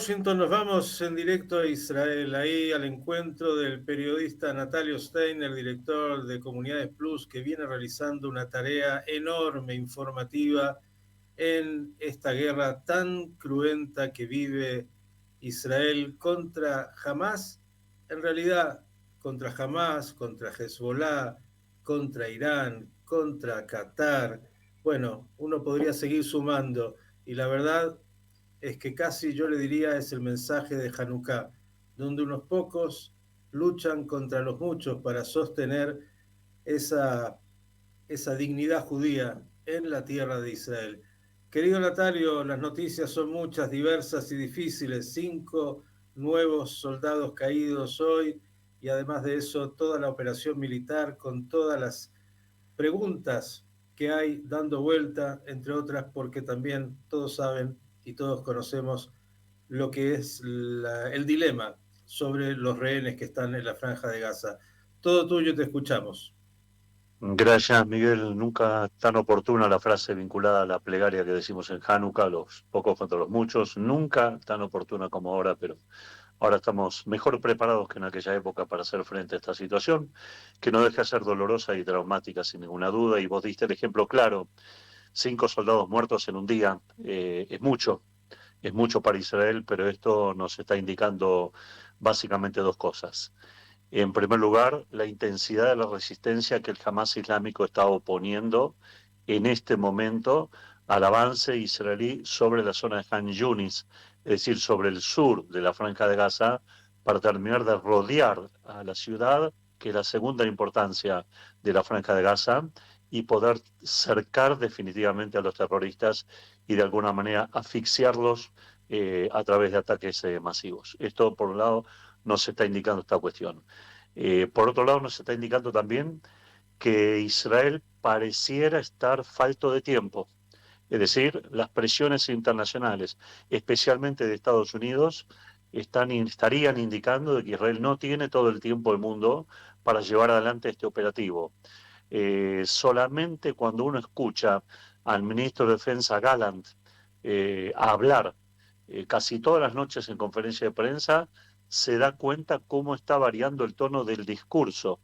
Washington nos vamos en directo a Israel, ahí al encuentro del periodista Natalio Steiner, director de Comunidades Plus, que viene realizando una tarea enorme, informativa, en esta guerra tan cruenta que vive Israel contra Hamas, en realidad contra Hamas, contra Hezbollah, contra Irán, contra Qatar. Bueno, uno podría seguir sumando y la verdad es que casi yo le diría es el mensaje de Hanukkah, donde unos pocos luchan contra los muchos para sostener esa, esa dignidad judía en la tierra de Israel. Querido Natalio, las noticias son muchas, diversas y difíciles. 5 nuevos soldados caídos hoy y además de eso toda la operación militar con todas las preguntas que hay dando vuelta, entre otras porque también todos saben y todos conocemos lo que es el dilema sobre los rehenes que están en la franja de Gaza. Todo tuyo, te escuchamos. Gracias, Miguel. Nunca tan oportuna la frase vinculada a la plegaria que decimos en Hanukkah, los pocos contra los muchos. Nunca tan oportuna como ahora, pero ahora estamos mejor preparados que en aquella época para hacer frente a esta situación, que no deja de ser dolorosa y traumática sin ninguna duda. Y vos diste el ejemplo claro, 5 soldados muertos en un día, es mucho para Israel, pero esto nos está indicando básicamente dos cosas. En primer lugar, la intensidad de la resistencia que el Hamas islámico está oponiendo en este momento al avance israelí sobre la zona de Han Yunis, es decir, sobre el sur de la Franja de Gaza, para terminar de rodear a la ciudad, que es la segunda importancia de la Franja de Gaza, y poder cercar definitivamente a los terroristas y de alguna manera asfixiarlos a través de ataques masivos. Esto, por un lado, nos está indicando esta cuestión. Por otro lado, nos está indicando también que Israel pareciera estar falto de tiempo. Es decir, las presiones internacionales, especialmente de Estados Unidos, estarían indicando de que Israel no tiene todo el tiempo del mundo para llevar adelante este operativo. Solamente cuando uno escucha al ministro de Defensa Gallant hablar casi todas las noches en conferencia de prensa, se da cuenta cómo está variando el tono del discurso.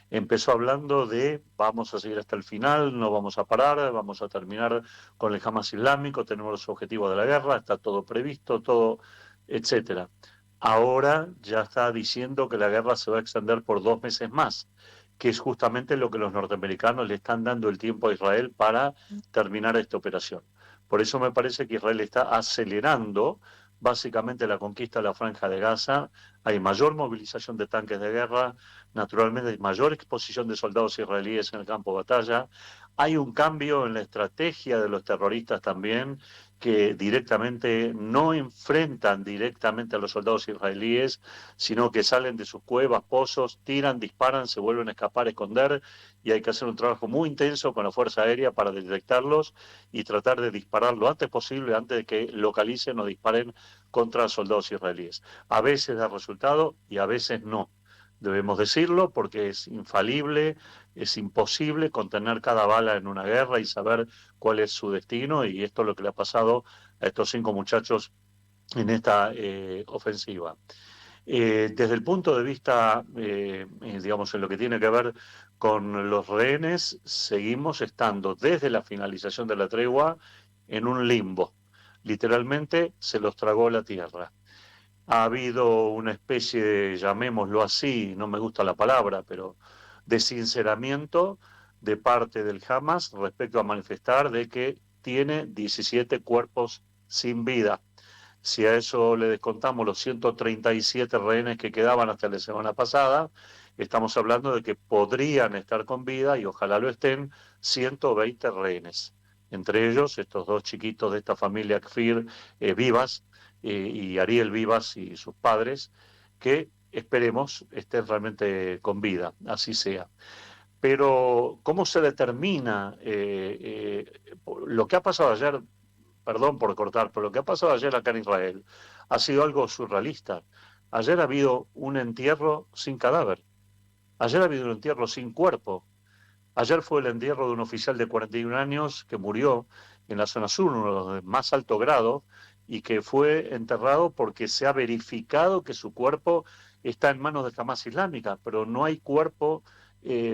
Empezó hablando de vamos a seguir hasta el final, no vamos a parar, vamos a terminar con el Hamas islámico, tenemos los objetivos de la guerra, está todo previsto, todo, etcétera. Ahora ya está diciendo que la guerra se va a extender por 2 meses más, que es justamente lo que los norteamericanos le están dando el tiempo a Israel para terminar esta operación. Por eso me parece que Israel está acelerando básicamente la conquista de la Franja de Gaza. Hay mayor movilización de tanques de guerra, naturalmente hay mayor exposición de soldados israelíes en el campo de batalla. Hay un cambio en la estrategia de los terroristas también, que directamente no enfrentan directamente a los soldados israelíes, sino que salen de sus cuevas, pozos, tiran, disparan, se vuelven a escapar, a esconder, y hay que hacer un trabajo muy intenso con la Fuerza Aérea para detectarlos y tratar de disparar lo antes posible, antes de que localicen o disparen contra soldados israelíes. A veces da resultado y a veces no. Debemos decirlo porque es infalible, es imposible contener cada bala en una guerra y saber cuál es su destino, y esto es lo que le ha pasado a estos 5 muchachos en esta ofensiva. Desde el punto de vista, digamos, en lo que tiene que ver con los rehenes, seguimos estando desde la finalización de la tregua en un limbo. Literalmente se los tragó la tierra. Ha habido una especie de, llamémoslo así, no me gusta la palabra, pero de sinceramiento de parte del Hamas respecto a manifestar de que tiene 17 cuerpos sin vida. Si a eso le descontamos los 137 rehenes que quedaban hasta la semana pasada, estamos hablando de que podrían estar con vida, y ojalá lo estén, 120 rehenes. Entre ellos, estos dos chiquitos de esta familia Kfir, Vivas, y Ariel Vivas y sus padres, que esperemos estén realmente con vida, así sea. Pero, ¿cómo se determina lo que ha pasado ayer? Perdón por cortar, pero lo que ha pasado ayer acá en Israel ha sido algo surrealista. Ayer ha habido un entierro sin cadáver. Ayer ha habido un entierro sin cuerpo. Ayer fue el entierro de un oficial de 41 años que murió en la zona sur, uno de los de más alto grado, y que fue enterrado porque se ha verificado que su cuerpo está en manos de Hamas Islámica, pero no hay cuerpo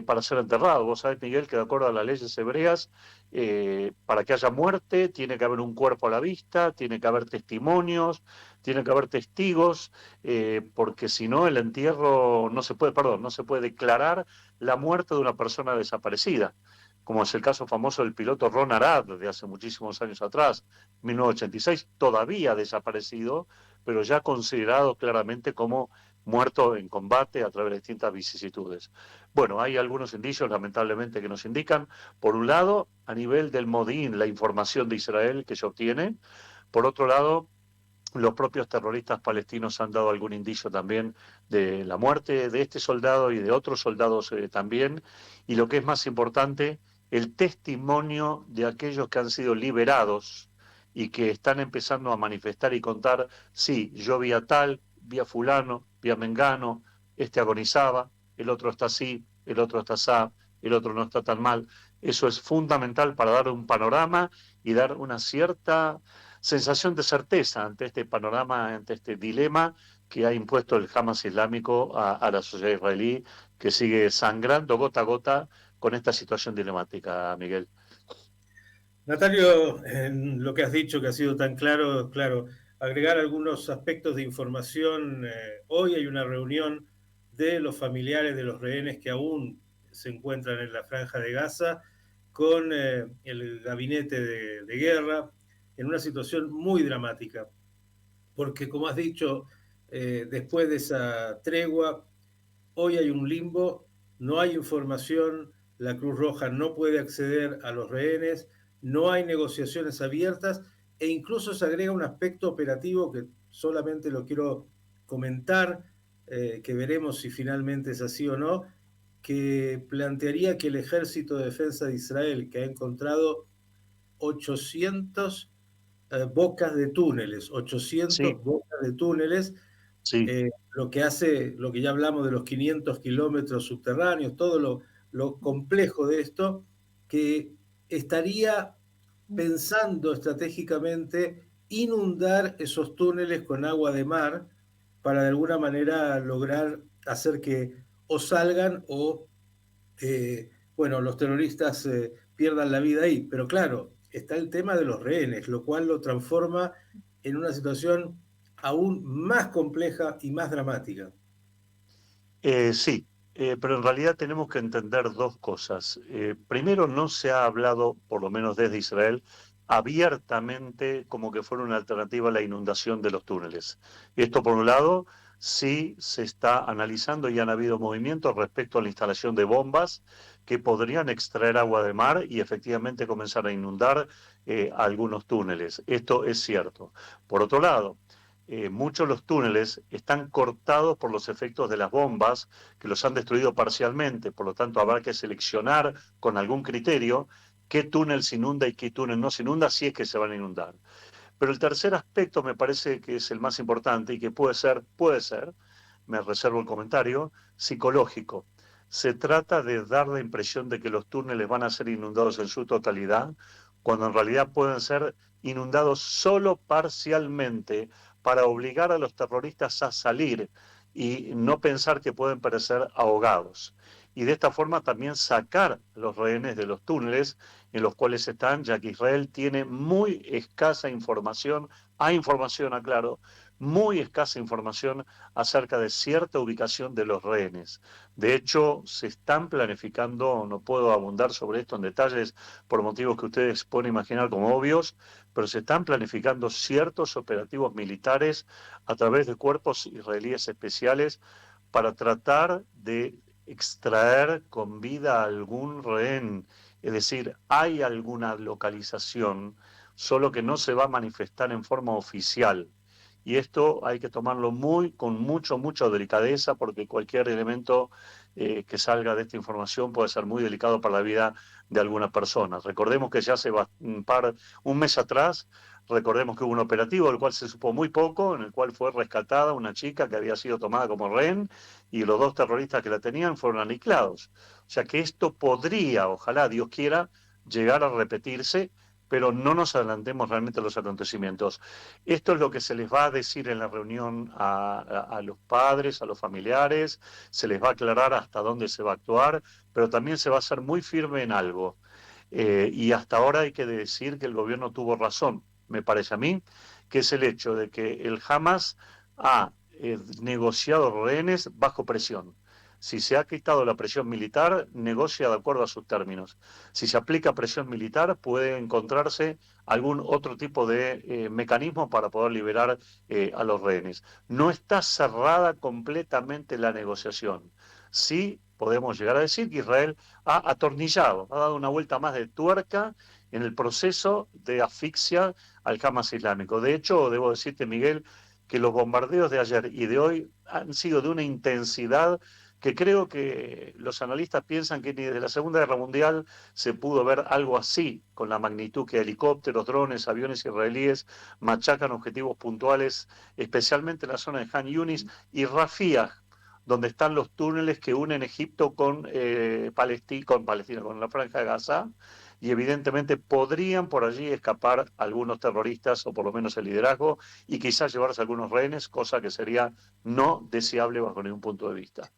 para ser enterrado. Vos sabés, Miguel, que de acuerdo a las leyes hebreas, para que haya muerte tiene que haber un cuerpo a la vista, tiene que haber testimonios, tiene que haber testigos, porque si no el entierro no se puede, perdón, no se puede declarar la muerte de una persona desaparecida, como es el caso famoso del piloto Ron Arad de hace muchísimos años atrás, 1986, todavía desaparecido, pero ya considerado claramente como muerto en combate a través de distintas vicisitudes. Bueno, hay algunos indicios, lamentablemente, que nos indican, por un lado, a nivel del Modín, la información de Israel que se obtiene, por otro lado, los propios terroristas palestinos han dado algún indicio también de la muerte de este soldado y de otros soldados también, y lo que es más importante, el testimonio de aquellos que han sido liberados y que están empezando a manifestar y contar, sí, yo vi a tal, vi a fulano, vi a Mengano, este agonizaba, el otro está así, el otro está así, el otro no está tan mal. Eso es fundamental para dar un panorama y dar una cierta sensación de certeza ante este panorama, ante este dilema que ha impuesto el Hamas islámico a la sociedad israelí, que sigue sangrando gota a gota con esta situación dilemática, Miguel. Natalio, en lo que has dicho, que ha sido tan claro, claro, agregar algunos aspectos de información. Hoy hay una reunión de los familiares de los rehenes que aún se encuentran en la franja de Gaza con el gabinete de guerra en una situación muy dramática, porque como has dicho, después de esa tregua, hoy hay un limbo, no hay información, la Cruz Roja no puede acceder a los rehenes, no hay negociaciones abiertas e incluso se agrega un aspecto operativo que solamente lo quiero comentar, que veremos si finalmente es así o no, que plantearía que el Ejército de Defensa de Israel, que ha encontrado 800 bocas de túneles, Sí, 800 bocas de túneles, sí, lo que hace, lo que ya hablamos de los 500 kilómetros subterráneos, todo lo complejo de esto, que estaría pensando estratégicamente inundar esos túneles con agua de mar para de alguna manera lograr hacer que o salgan o bueno, los terroristas pierdan la vida ahí. Pero claro, está el tema de los rehenes, lo cual lo transforma en una situación aún más compleja y más dramática. sí, pero en realidad tenemos que entender dos cosas. Primero, no se ha hablado, por lo menos desde Israel, abiertamente como que fuera una alternativa a la inundación de los túneles. Esto, por un lado, sí se está analizando y han habido movimientos respecto a la instalación de bombas que podrían extraer agua de mar y efectivamente comenzar a inundar algunos túneles. Esto es cierto. Por otro lado, muchos de los túneles están cortados por los efectos de las bombas que los han destruido parcialmente, por lo tanto habrá que seleccionar con algún criterio qué túnel se inunda y qué túnel no se inunda si es que se van a inundar. Pero el tercer aspecto me parece que es el más importante y que puede ser, me reservo el comentario, psicológico. Se trata de dar la impresión de que los túneles van a ser inundados en su totalidad, cuando en realidad pueden ser inundados solo parcialmente para obligar a los terroristas a salir y no pensar que pueden perecer ahogados. Y de esta forma también sacar los rehenes de los túneles en los cuales están, ya que Israel tiene muy escasa información, hay información, aclaro, muy escasa información acerca de cierta ubicación de los rehenes. De hecho, se están planificando, no puedo abundar sobre esto en detalles por motivos que ustedes pueden imaginar como obvios, pero se están planificando ciertos operativos militares a través de cuerpos israelíes especiales para tratar de extraer con vida algún rehén. Es decir, hay alguna localización, solo que no se va a manifestar en forma oficial. Y esto hay que tomarlo con mucha delicadeza, porque cualquier elemento que salga de esta información puede ser muy delicado para la vida de alguna persona. Recordemos que ya hace un mes atrás, recordemos que hubo un operativo del cual se supo muy poco, en el cual fue rescatada una chica que había sido tomada como rehén y los dos terroristas que la tenían fueron aniquilados. O sea que esto podría, ojalá Dios quiera, llegar a repetirse, pero no nos adelantemos realmente a los acontecimientos. Esto es lo que se les va a decir en la reunión a los padres, a los familiares, se les va a aclarar hasta dónde se va a actuar, pero también se va a ser muy firme en algo. Y hasta ahora hay que decir que el gobierno tuvo razón, me parece a mí, que es el hecho de que el Hamas ha negociado rehenes bajo presión. Si se ha quitado la presión militar, negocia de acuerdo a sus términos. Si se aplica presión militar, puede encontrarse algún otro tipo de mecanismo para poder liberar a los rehenes. No está cerrada completamente la negociación. Sí podemos llegar a decir que Israel ha atornillado, ha dado una vuelta más de tuerca en el proceso de asfixia al Hamas islámico. De hecho, debo decirte, Miguel, que los bombardeos de ayer y de hoy han sido de una intensidad que creo que los analistas piensan que ni desde la Segunda Guerra Mundial se pudo ver algo así, con la magnitud que helicópteros, drones, aviones israelíes machacan objetivos puntuales, especialmente en la zona de Han Yunis y Rafah, donde están los túneles que unen Egipto con Palestina, con la Franja de Gaza, y evidentemente podrían por allí escapar algunos terroristas, o por lo menos el liderazgo, y quizás llevarse algunos rehenes, cosa que sería no deseable bajo ningún punto de vista.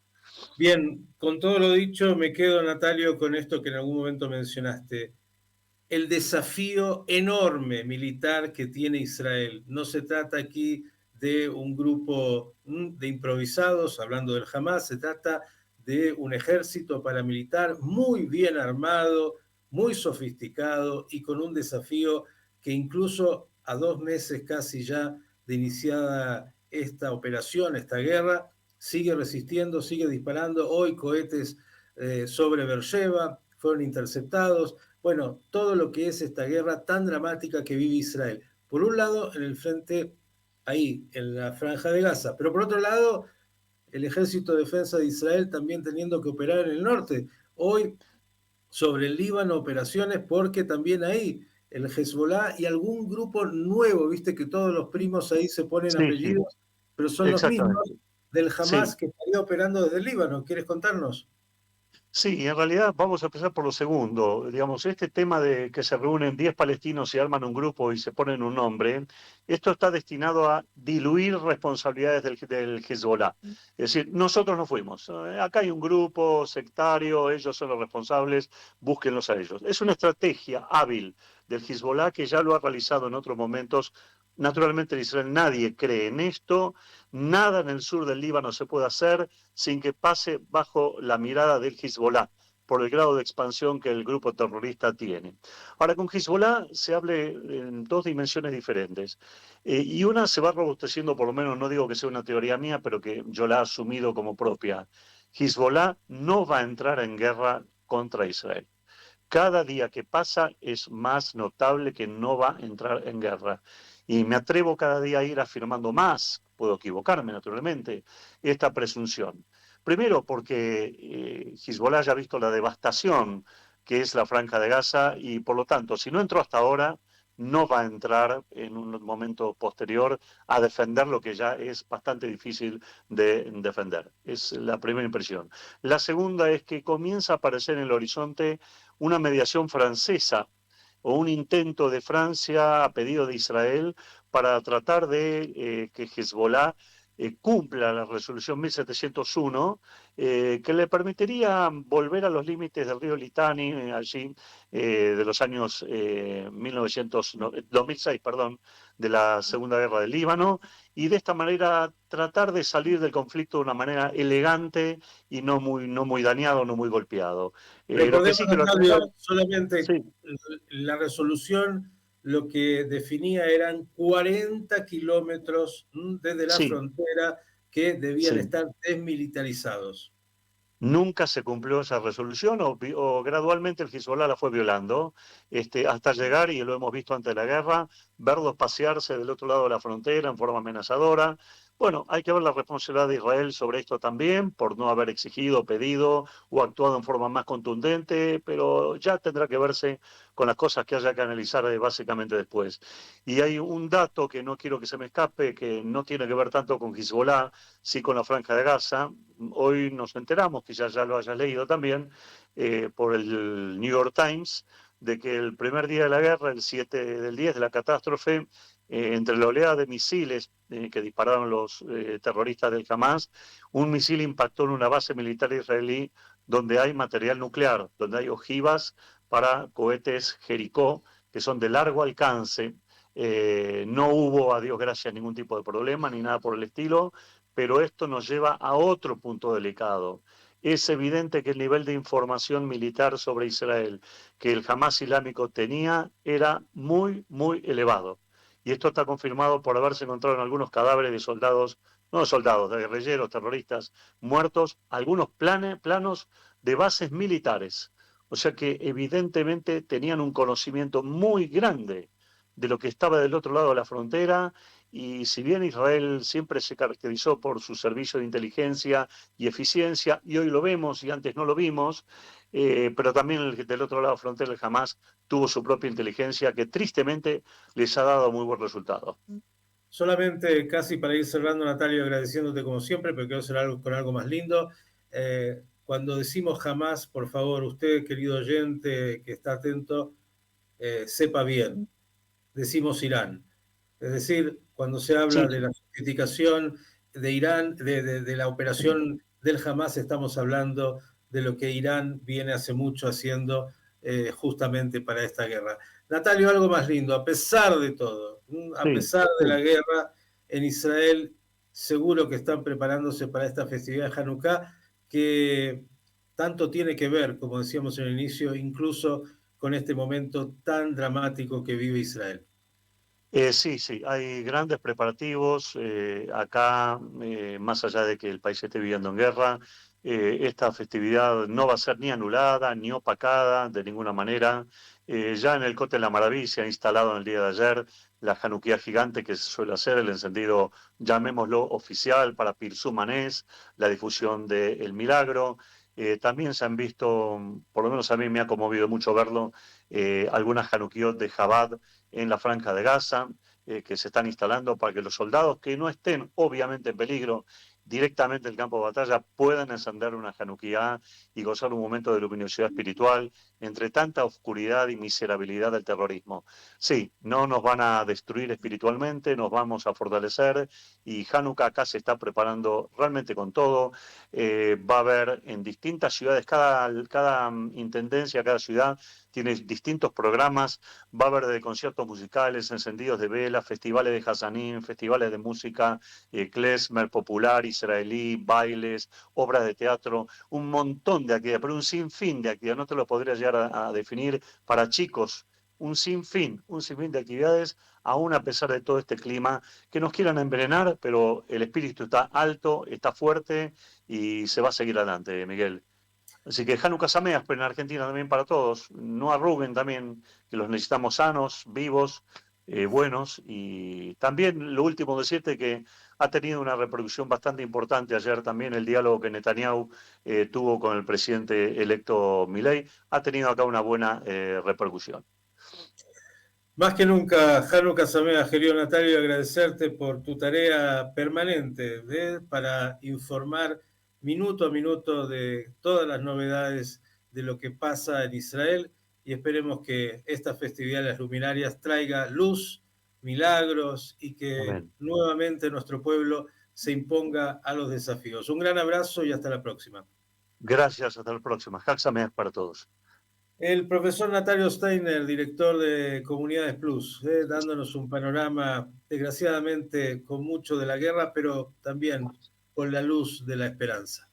Bien, con todo lo dicho, me quedo, Natalio, con esto que en algún momento mencionaste. El desafío enorme militar que tiene Israel. No se trata aquí de un grupo de improvisados, hablando del Hamas, se trata de un ejército paramilitar muy bien armado, muy sofisticado y con un desafío que incluso a 2 meses casi ya de iniciada esta operación, esta guerra, sigue resistiendo, sigue disparando. Hoy cohetes sobre Beersheba fueron interceptados. Bueno, todo lo que es esta guerra tan dramática que vive Israel. Por un lado, en el frente, ahí, en la franja de Gaza, pero por otro lado, el Ejército de Defensa de Israel también teniendo que operar en el norte. Hoy, sobre el Líbano, operaciones, porque también ahí el Hezbollah y algún grupo nuevo, viste que todos los primos ahí se ponen Sí, sí, apellidos, pero son los mismos exactamente. del Sí. Hamas que estaría operando desde el Líbano. ¿Quieres contarnos? Sí, en realidad vamos a empezar por lo segundo. Digamos, este tema de que se reúnen 10 palestinos y arman un grupo y se ponen un nombre, esto está destinado a diluir responsabilidades del Hezbollah. Es decir, nosotros no fuimos. Acá hay un grupo sectario, ellos son los responsables, búsquenlos a ellos. Es una estrategia hábil del Hezbollah que ya lo ha realizado en otros momentos. Naturalmente en Israel nadie cree en esto, nada en el sur del Líbano se puede hacer sin que pase bajo la mirada del Hezbollah, por el grado de expansión que el grupo terrorista tiene. Ahora, con Hezbollah se hable en dos dimensiones diferentes. Y una se va robusteciendo, por lo menos, no digo que sea una teoría mía, pero que yo la he asumido como propia. Hezbollah no va a entrar en guerra contra Israel. Cada día que pasa es más notable que no va a entrar en guerra. Y me atrevo cada día a ir afirmando más, puedo equivocarme naturalmente, esta presunción. Primero porque Hezbollah ya ha visto la devastación que es la Franja de Gaza y por lo tanto, si no entró hasta ahora, no va a entrar en un momento posterior a defender lo que ya es bastante difícil de defender. Es la primera impresión. La segunda es que comienza a aparecer en el horizonte una mediación francesa o un intento de Francia a pedido de Israel para tratar de que Hezbollah cumpla la resolución 1701, que le permitiría volver a los límites del río Litani, allí de los años 2006, perdón, de la Segunda Guerra del Líbano, y de esta manera tratar de salir del conflicto de una manera elegante y no muy dañado, no muy golpeado. Lo que Recordemos, sí quiero aclarar, Octavio, solamente sí, la resolución lo que definía eran 40 kilómetros desde la sí, frontera que debían sí. estar desmilitarizados. Nunca se cumplió esa resolución o gradualmente el Hezbollah la fue violando hasta llegar, y lo hemos visto antes de la guerra, verlos pasearse del otro lado de la frontera en forma amenazadora. Bueno, hay que ver la responsabilidad de Israel sobre esto también, por no haber exigido, pedido o actuado en forma más contundente, pero ya tendrá que verse con las cosas que haya que analizar básicamente después. Y hay un dato que no quiero que se me escape, que no tiene que ver tanto con Hezbollah, sí con la Franja de Gaza. Hoy nos enteramos, quizás ya lo hayas leído también, por el New York Times, de que el primer día de la guerra, el 7 del 10 de la catástrofe, entre la oleada de misiles que dispararon los terroristas del Hamas, un misil impactó en una base militar israelí donde hay material nuclear, donde hay ojivas para cohetes Jericó, que son de largo alcance. No hubo, a Dios gracias, ningún tipo de problema ni nada por el estilo, pero esto nos lleva a otro punto delicado. Es evidente que el nivel de información militar sobre Israel que el Hamas islámico tenía era muy, muy elevado. Y esto está confirmado por haberse encontrado en algunos cadáveres de soldados, no de soldados, de guerrilleros, terroristas, muertos, algunos planos de bases militares. O sea que evidentemente tenían un conocimiento muy grande de lo que estaba del otro lado de la frontera, y si bien Israel siempre se caracterizó por su servicio de inteligencia y eficiencia, y hoy lo vemos y antes no lo vimos, pero también del otro lado de la frontera el Hamas tuvo su propia inteligencia que tristemente les ha dado muy buen resultado. Solamente casi para ir cerrando, Natalio, agradeciéndote como siempre, pero quiero hacer algo con algo más lindo. Cuando decimos jamás, por favor, usted, querido oyente que está atento, sepa bien, decimos Irán. Es decir, cuando se habla Sí, de la sofisticación de Irán, de la operación del Hamas, estamos hablando de lo que Irán viene hace mucho haciendo justamente para esta guerra. Natalio, algo más lindo, a pesar de todo, a sí. pesar de la guerra en Israel, seguro que están preparándose para esta festividad de Hanukkah, que tanto tiene que ver, como decíamos en el inicio, incluso con este momento tan dramático que vive Israel. Sí, sí, hay grandes preparativos. Acá, más allá de que el país esté viviendo en guerra, esta festividad no va a ser ni anulada ni opacada de ninguna manera. Ya en el Cótel La Maravilla se ha instalado en el día de ayer la Januquía gigante que se suele hacer, el encendido, llamémoslo oficial, para Pirsú Manés, la difusión del milagro. También se han visto, por lo menos a mí me ha conmovido mucho verlo, algunas Januquiot de Chabad en la Franja de Gaza, que se están instalando para que los soldados que no estén obviamente en peligro directamente en el campo de batalla puedan encender una Hanukkah y gozar un momento de luminosidad espiritual entre tanta oscuridad y miserabilidad del terrorismo. Sí, no nos van a destruir espiritualmente, nos vamos a fortalecer, y Hanukkah acá se está preparando realmente con todo. Va a haber en distintas ciudades, cada intendencia, cada ciudad tiene distintos programas. Va a haber de conciertos musicales, encendidos de velas, festivales de Hasanim, festivales de música, klezmer popular, israelí, bailes, obras de teatro, un montón de actividades, pero un sinfín de actividades, no te lo podría llegar a definir para chicos, un sinfín de actividades, aún a pesar de todo este clima, que nos quieran envenenar, pero el espíritu está alto, está fuerte y se va a seguir adelante, Miguel. Así que Hanukkah Sameach, pero en Argentina también para todos. No arruguen también, que los necesitamos sanos, vivos, buenos. Y también lo último decirte que ha tenido una repercusión bastante importante ayer también el diálogo que Netanyahu tuvo con el presidente electo Milei. Ha tenido acá una buena repercusión. Más que nunca, Hanukkah Sameach, querido Natalio, agradecerte por tu tarea permanente para informar minuto a minuto de todas las novedades de lo que pasa en Israel, y esperemos que esta festividad de las luminarias traiga luz, milagros y que Amén. nuevamente nuestro pueblo se imponga a los desafíos. Un gran abrazo y hasta la próxima. Gracias, hasta la próxima. Hag Sameach para todos. El profesor Natalio Steiner, director de Comunidades Plus, dándonos un panorama, desgraciadamente, con mucho de la guerra, pero también con la luz de la esperanza.